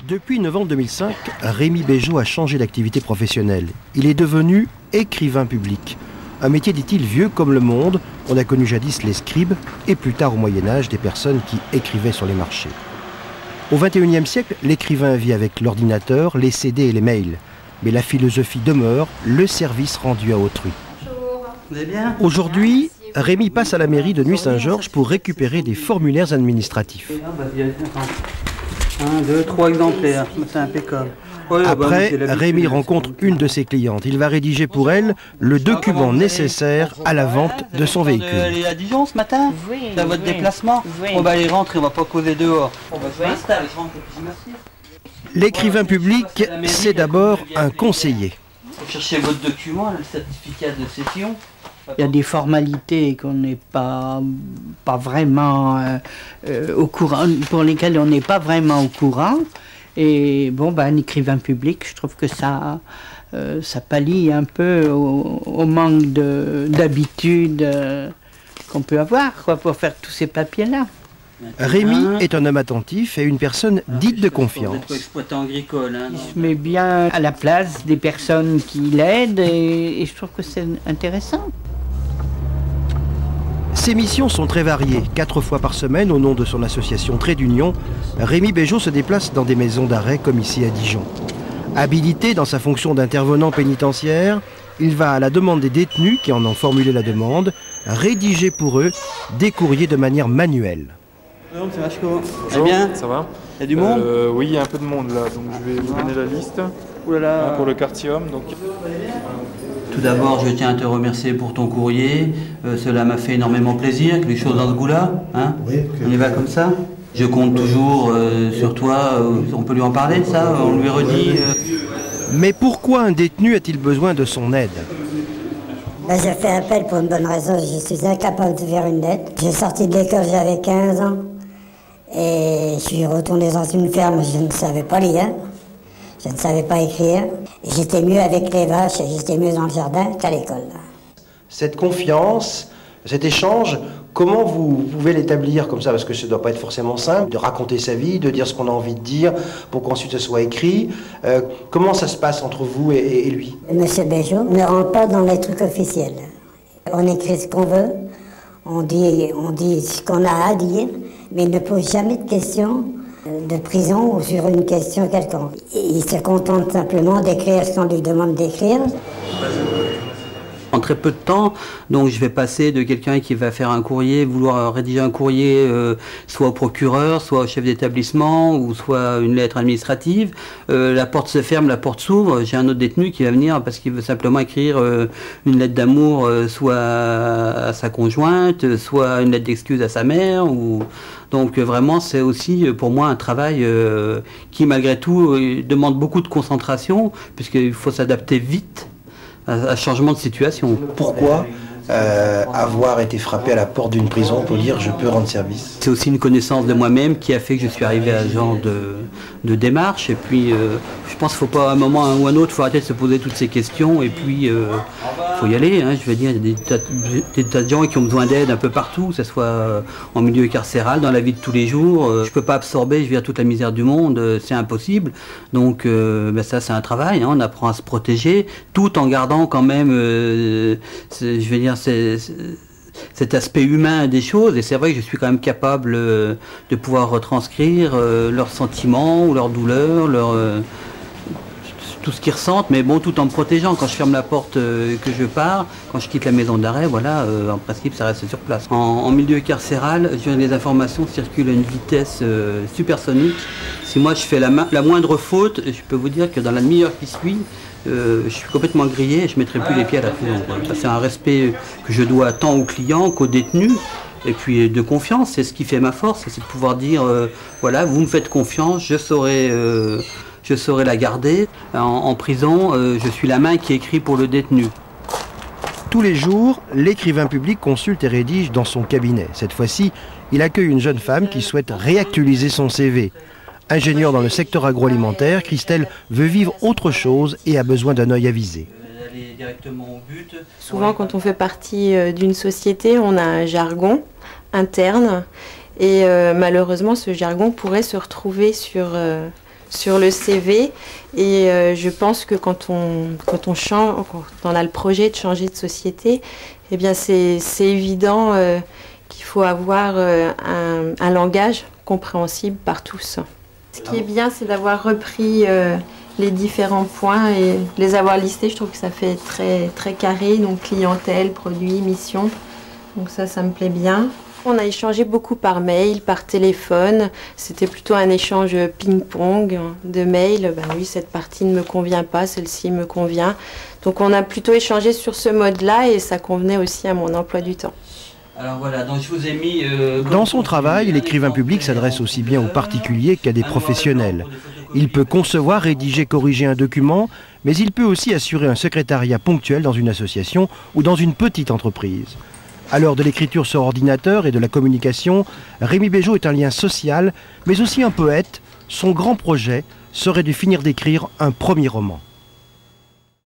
Depuis novembre 2005, Rémi Bégeot a changé d'activité professionnelle. Il est devenu écrivain public. Un métier, dit-il, vieux comme le monde. On a connu jadis les scribes et plus tard au Moyen-Âge des personnes qui écrivaient sur les marchés. Au XXIe siècle, l'écrivain vit avec l'ordinateur, les CD et les mails. Mais la philosophie demeure, le service rendu à autrui. Vous allez bien ? Aujourd'hui, Rémi passe à la mairie de Nuit-Saint-Georges pour récupérer des formulaires administratifs. 1, 2, 3 exemplaires, c'est impeccable. Après, Rémi rencontre une de ses clientes. Il va rédiger pour elle le document nécessaire à la vente de son véhicule. Elle est à Dijon ce matin ? Oui. C'est à votre déplacement ? Oui. On va aller rentrer, on va pas causer dehors. On va se m'installer, je rentre et puis je m'assieds. L'écrivain public, c'est d'abord un conseiller. Vous cherchez votre document, le certificat de cession. Il y a des formalités qu'on n'est pas vraiment au courant, pour lesquelles on n'est pas vraiment au courant. Et bon, un écrivain public, je trouve que ça pallie un peu au manque d'habitude qu'on peut avoir pour faire tous ces papiers-là. Rémi est un homme attentif et une personne dite de confiance. Vous êtes exploitant agricole. Il se met bien à la place des personnes qui l'aident et je trouve que c'est intéressant. Ses missions sont très variées. 4 fois par semaine, au nom de son association Trait d'Union, Rémi Bégeot se déplace dans des maisons d'arrêt comme ici à Dijon. Habilité dans sa fonction d'intervenant pénitentiaire, il va à la demande des détenus qui en ont formulé la demande, rédiger pour eux des courriers de manière manuelle. Bonjour, c'est Machko. Bonjour, bien ? ça va ? Il y a du monde ? Oui, il y a un peu de monde là, donc je vais vous donner la liste. Ouh là là. Pour le quartier homme. Donc... Tout d'abord, je tiens à te remercier pour ton courrier. Cela m'a fait énormément plaisir, quelque chose dans ce goût-là. Hein ? Oui, on y va comme ça ? Je compte toujours sur toi. On peut lui en parler de ça ? On lui redit. Mais pourquoi un détenu a-t-il besoin de son aide ? J'ai fait appel pour une bonne raison. Je suis incapable de faire une lettre. J'ai sorti de l'école, j'avais 15 ans. Et je suis retourné dans une ferme, je ne savais pas lire. Je ne savais pas écrire. J'étais mieux avec les vaches et j'étais mieux dans le jardin qu'à l'école. Cette confiance, cet échange, comment vous pouvez l'établir comme ça? Parce que ça ne doit pas être forcément simple de raconter sa vie, de dire ce qu'on a envie de dire pour qu'ensuite ce soit écrit. Comment ça se passe entre vous et lui? Monsieur Bégeot ne rentre pas dans les trucs officiels. On écrit ce qu'on veut, on dit ce qu'on a à dire, mais il ne pose jamais de questions de prison ou sur une question quelconque. Il se contente simplement d'écrire ce qu'on lui demande d'écrire. En très peu de temps, donc je vais passer de quelqu'un qui va faire un courrier, vouloir rédiger un courrier soit au procureur, soit au chef d'établissement, ou soit une lettre administrative. La porte se ferme, la porte s'ouvre. J'ai un autre détenu qui va venir parce qu'il veut simplement écrire une lettre d'amour, soit à sa conjointe, soit une lettre d'excuse à sa mère. Donc vraiment, c'est aussi pour moi un travail qui, malgré tout, demande beaucoup de concentration, puisqu'il faut s'adapter vite à changement de situation. Pourquoi avoir été frappé à la porte d'une prison pour dire je peux rendre service? C'est aussi une connaissance de moi-même qui a fait que je suis arrivé à ce genre de démarche. Et puis je pense qu'il ne faut pas à un moment ou à un autre, il faut arrêter de se poser toutes ces questions et puis il faut y aller. Hein, je veux dire, il y a des tas de gens qui ont besoin d'aide un peu partout, que ce soit en milieu carcéral, dans la vie de tous les jours. Je ne peux pas absorber, je veux dire, toute la misère du monde, c'est impossible. Donc ça c'est un travail, hein, on apprend à se protéger tout en gardant quand même, je veux dire, cet aspect humain des choses, et c'est vrai que je suis quand même capable de pouvoir retranscrire leurs sentiments ou leurs douleurs, tout ce qu'ils ressentent, mais bon, tout en me protégeant. Quand je ferme la porte que je pars, quand je quitte la maison d'arrêt, voilà, en principe ça reste sur place. En milieu carcéral, les informations circulent à une vitesse supersonique. Si moi je fais la moindre faute, je peux vous dire que dans la demi-heure qui suit, je suis complètement grillé et je ne mettrai plus les pieds à la prison. C'est un respect que je dois tant aux clients qu'aux détenus, et puis de confiance. C'est ce qui fait ma force, c'est de pouvoir dire voilà, vous me faites confiance, je saurai la garder. En prison, je suis la main qui écrit pour le détenu. Tous les jours, l'écrivain public consulte et rédige dans son cabinet. Cette fois-ci, il accueille une jeune femme qui souhaite réactualiser son CV. Ingénieure dans le secteur agroalimentaire, Christelle veut vivre autre chose et a besoin d'un œil avisé. Souvent, quand on fait partie d'une société, on a un jargon interne et malheureusement, ce jargon pourrait se retrouver sur sur le CV. Et je pense que quand on a le projet de changer de société, eh bien c'est évident qu'il faut avoir un langage compréhensible par tous. Ce qui est bien, c'est d'avoir repris les différents points et les avoir listés. Je trouve que ça fait très, très carré, donc clientèle, produit, mission. Donc ça me plaît bien. On a échangé beaucoup par mail, par téléphone. C'était plutôt un échange ping-pong de mail. Ben oui, cette partie ne me convient pas, celle-ci me convient. Donc on a plutôt échangé sur ce mode-là et ça convenait aussi à mon emploi du temps. Alors voilà, donc je vous ai mis... Dans son travail, l'écrivain public s'adresse aussi bien aux particuliers qu'à des professionnels. Il peut concevoir, rédiger, corriger un document, mais il peut aussi assurer un secrétariat ponctuel dans une association ou dans une petite entreprise. À l'heure de l'écriture sur ordinateur et de la communication, Rémi Bégeot est un lien social, mais aussi un poète. Son grand projet serait de finir d'écrire un premier roman.